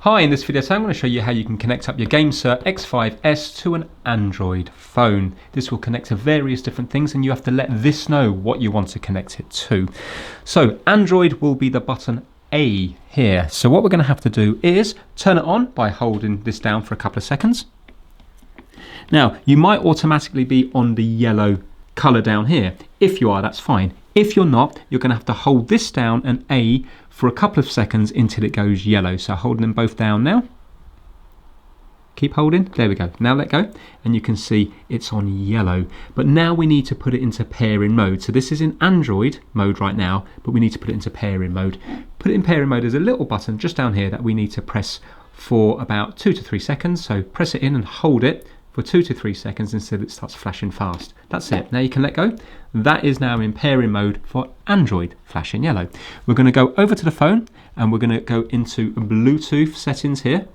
Hi, in this video I'm going to show you how you can connect up your GameSir X5s to an Android phone. This will connect to various different things and you have to let this know what you want to connect it to. So Android will be the button A here. So what we're going to have to do is turn it on by holding this down for a couple of seconds. Now you might automatically be on the yellow colour down here. If you are, that's fine. If you're not, you're going to have to hold this down and A for a couple of seconds until it goes yellow. So holding them both down now. Keep holding. There we go. Now let go. And you can see it's on yellow. But now we need to put it into pairing mode. So this is in Android mode right now, but we need to put it into pairing mode. Put it in pairing mode. There's a little button just down here that we need to press for about 2 to 3 seconds. So press it in and hold it for 2 to 3 seconds until it starts flashing fast. That's it. Now you can let go. That is now in pairing mode for Android, flashing yellow. We're going to go over to the phone and we're going to go into Bluetooth settings here.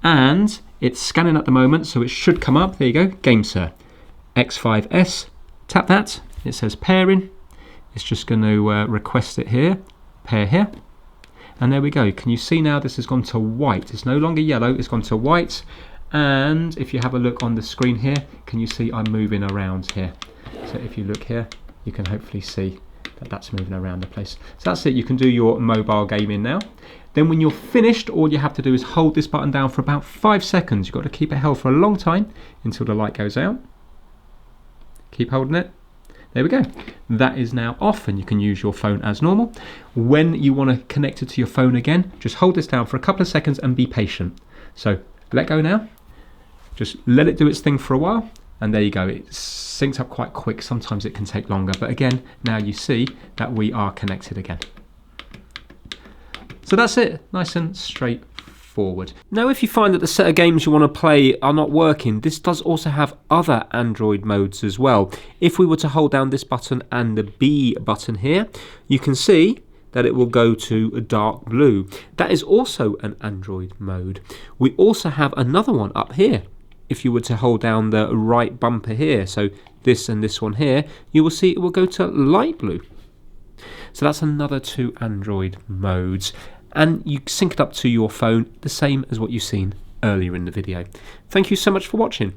And it's scanning at the moment, so it should come up. There you go, GameSir X5s. Tap that. It says pairing. It's just going to request it here. Pair here. And there we go. Can you see now this has gone to white? It's no longer yellow, it's gone to white. And if you have a look on the screen here, can you see I'm moving around here? So if you look here, you can hopefully see that that's moving around the place. So that's it, you can do your mobile gaming now. Then when you're finished, all you have to do is hold this button down for about 5 seconds. You've got to keep it held for a long time until the light goes out. Keep holding it. There we go. That is now off and you can use your phone as normal. When you want to connect it to your phone again, just hold this down for a couple of seconds and be patient. So let go now. Just let it do its thing for a while, and there you go. It syncs up quite quick. Sometimes it can take longer, but again, now you see that we are connected again. So that's it, nice and straightforward. Now, if you find that the set of games you want to play are not working, this does also have other Android modes as well. If we were to hold down this button and the B button here, you can see that it will go to a dark blue. That is also an Android mode. We also have another one up here. If you were to hold down the right bumper here, so this and this one here, you will see it will go to light blue. So that's another 2 Android modes. And you sync it up to your phone, the same as what you've seen earlier in the video. Thank you so much for watching.